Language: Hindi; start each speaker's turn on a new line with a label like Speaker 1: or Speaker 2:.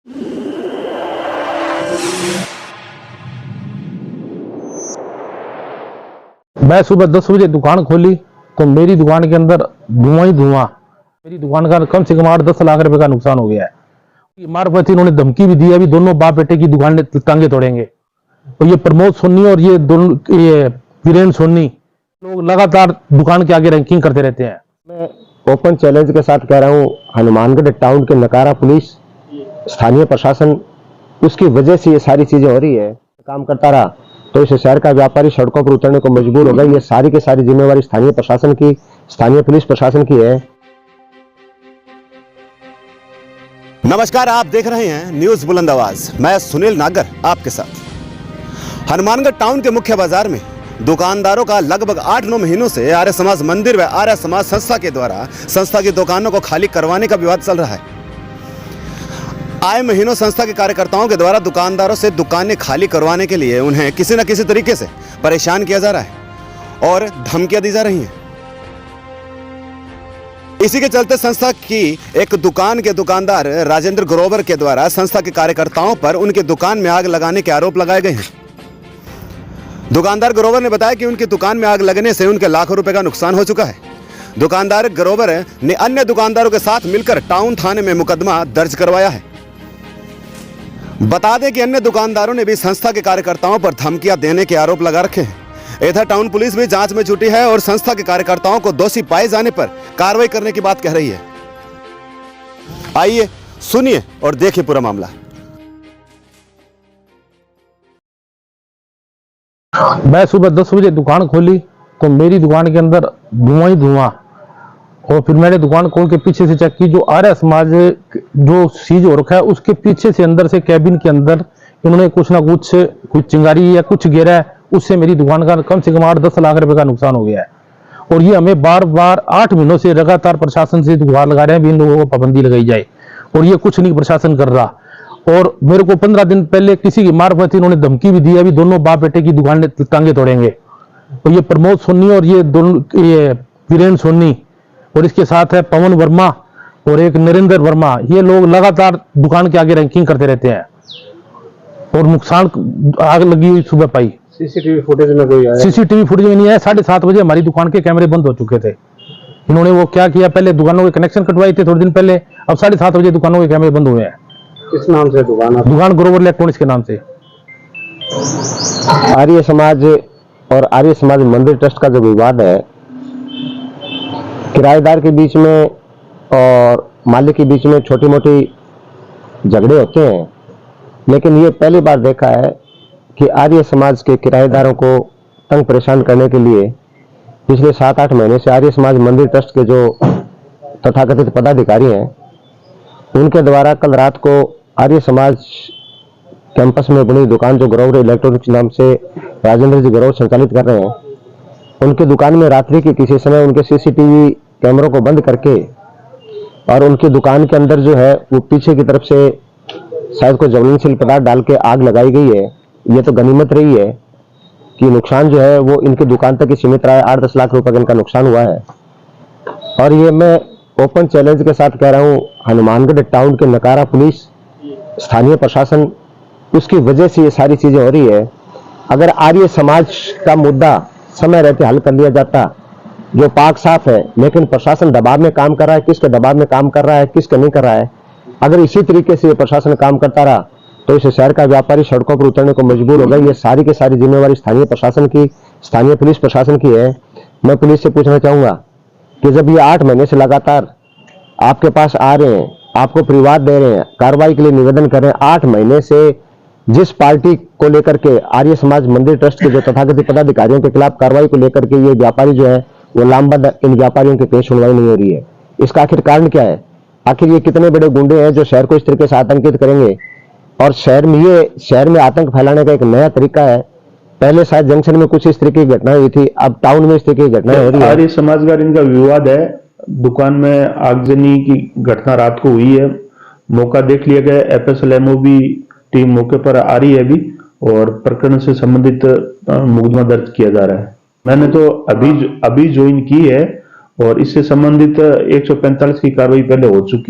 Speaker 1: मैं सुबह 10 बजे दुकान खोली तो मेरी दुकान के अंदर धुआं ही धुआं। मेरी दुकान का कम से कम 8-10 लाख रुपए का नुकसान हो गया है। मारपति इन्होंने धमकी भी दी है, अभी दोनों बाप बेटे की दुकान टांगे तोड़ेंगे। और ये प्रमोद सोनी और ये दोनों ये वीरेंद्र सोनी लोग लगातार दुकान के आगे रैंकिंग करते रहते हैं।
Speaker 2: मैं ओपन चैलेंज के साथ कह रहा हूं, हनुमानगढ़ टाउन के नकारा पुलिस, स्थानीय प्रशासन, उसकी वजह से ये सारी चीजें हो रही है। काम करता रहा तो इस शहर का व्यापारी सड़कों पर उतरने को मजबूर होगा। ये सारी की सारी जिम्मेवारी स्थानीय प्रशासन की, स्थानीय पुलिस प्रशासन की है।
Speaker 3: नमस्कार, आप देख रहे हैं न्यूज बुलंद आवाज। मैं सुनील नागर आपके साथ। हनुमानगढ़ टाउन के मुख्य बाजार में दुकानदारों का लगभग 8-9 महीनों से आर्य समाज मंदिर व आर्य समाज संस्था के द्वारा संस्था की दुकानों को खाली करवाने का विवाद चल रहा है। आए महीनों संस्था के कार्यकर्ताओं के द्वारा दुकानदारों से दुकानें खाली करवाने के लिए उन्हें किसी न किसी तरीके से परेशान किया जा रहा है और धमकियां दी जा रही हैं। इसी के चलते संस्था की एक दुकान के दुकानदार राजेंद्र ग्रोवर के द्वारा संस्था के कार्यकर्ताओं पर उनकी दुकान में आग लगाने के आरोप लगाए गए हैं। दुकानदार ग्रोवर ने बताया कि उनकी दुकान में आग लगने से उनके लाखों रुपए का नुकसान हो चुका है। दुकानदार ग्रोवर ने अन्य दुकानदारों के साथ मिलकर टाउन थाने में मुकदमा दर्ज करवाया है। बता दें कि अन्य दुकानदारों ने भी संस्था के कार्यकर्ताओं पर धमकियां देने के आरोप लगा रखे हैं। इधर टाउन पुलिस भी जांच में जुटी है और संस्था के कार्यकर्ताओं को दोषी पाए जाने पर कार्रवाई करने की बात कह रही है। आइए सुनिए और देखिए पूरा मामला।
Speaker 1: मैं सुबह 10 बजे दुकान खोली तो मेरी दुकान के अंदर धुआं ही धुआं। और फिर मैंने दुकान खोल के पीछे से चेक की, जो आर्य समाज जो सीज हो रखा है उसके पीछे से अंदर से कैबिन के अंदर इन्होंने कुछ ना कुछ चिंगारी या कुछ गिरा है, उससे मेरी दुकान का कम से कम 8-10 लाख रुपए का नुकसान हो गया है। और ये हमें बार बार 8 महीनों से लगातार प्रशासन से गुहार लगा रहे हैं भी इन लोगों को पाबंदी लगाई जाए, और ये कुछ नहीं प्रशासन कर रहा। और मेरे को 15 दिन पहले किसी की मारफत इन्होंने धमकी भी दी है, अभी दोनों बाप बेटे की दुकान टांगे तोड़ेंगे। और ये प्रमोद सोनी और ये दोनों ये वीरेंद्र सोनी और इसके साथ है पवन वर्मा और एक नरेंद्र वर्मा, ये लोग लगातार दुकान के आगे रैंकिंग करते रहते हैं। और नुकसान आग लगी हुई सुबह पाई।
Speaker 2: सीसीटीवी फुटेज में कोई आया?
Speaker 1: सीसीटीवी फुटेज में नहीं आया। 7:30 बजे हमारी दुकान के कैमरे बंद हो चुके थे। इन्होंने वो क्या किया, पहले दुकानों के कनेक्शन कटवाए थे थोड़े दिन पहले, अब 7:30 बजे दुकानों के कैमरे बंद हुए हैं।
Speaker 2: किस नाम से दुकान?
Speaker 1: ग्रोवर इलेक्ट्रॉनिक्स के नाम से।
Speaker 2: आर्य समाज और आर्य समाज मंदिर ट्रस्ट का जो विवाद है, किराएदार के बीच में और मालिक के बीच में छोटी मोटी झगड़े होते हैं, लेकिन ये पहली बार देखा है कि आर्य समाज के किराएदारों को तंग परेशान करने के लिए पिछले 7-8 महीने से आर्य समाज मंदिर ट्रस्ट के जो तथाकथित पदाधिकारी हैं, उनके द्वारा कल रात को आर्य समाज कैंपस में बनी दुकान जो ग्रोवर इलेक्ट्रॉनिक्स नाम से राजेंद्र जी ग्रोवर संचालित कर रहे हैं, उनकी दुकान में रात्रि के किसी समय उनके सीसीटीवी कैमरों को बंद करके और उनकी दुकान के अंदर जो है वो पीछे की तरफ से शायद कोई ज्वलनशील पदार्थ डाल के आग लगाई गई है। ये तो गनीमत रही है कि नुकसान जो है वो इनकी दुकान तक ही सीमित रहा है। 8-10 लाख रुपए का इनका नुकसान हुआ है। और ये मैं ओपन चैलेंज के साथ कह रहा हूँ, हनुमानगढ़ टाउन के नकारा पुलिस, स्थानीय प्रशासन, उसकी वजह से ये सारी चीजें हो रही है। अगर आर्य समाज का मुद्दा समय रहते हल कर लिया जाता, जो पाक साफ है, लेकिन प्रशासन दबाव में काम कर रहा है। किसके दबाव में काम कर रहा है, किसके नहीं कर रहा है? अगर इसी तरीके से प्रशासन काम करता रहा तो इस शहर का व्यापारी सड़कों पर उतरने को मजबूर होगा। ये सारी की सारी जिम्मेवारी स्थानीय प्रशासन की, स्थानीय पुलिस प्रशासन की है। मैं पुलिस से पूछना चाहूंगा कि जब ये 8 महीने से लगातार आपके पास आ रहे हैं, आपको परिवाद दे रहे हैं, कार्रवाई के लिए निवेदन कर रहे हैं, 8 महीने से जिस पार्टी को लेकर के आर्य समाज मंदिर ट्रस्ट के जो तथाकथित पदाधिकारियों के खिलाफ कार्रवाई को लेकर के ये व्यापारी जो है वो लामबंद, इन व्यापारियों की पेश सुनवाई नहीं हो रही है। इसका आखिर कारण क्या है? आखिर ये कितने बड़े गुंडे हैं जो शहर को इस तरीके से आतंकित करेंगे? और शहर में आतंक फैलाने का एक नया तरीका है। पहले शायद जंक्शन में कुछ इस तरीके की घटना हुई थी, अब टाउन में इस तरीके की घटना हो रही है।
Speaker 4: आर्य समाज का इनका विवाद है। दुकान में आगजनी की घटना रात को हुई है, मौका देख लिया गया। FSLMO भी टीम मौके पर आ रही है अभी, और प्रकरण से संबंधित मुकदमा दर्ज किया जा रहा है। मैंने तो अभी ज्वाइन की है और इससे संबंधित 145 की कार्रवाई पहले हो चुकी है।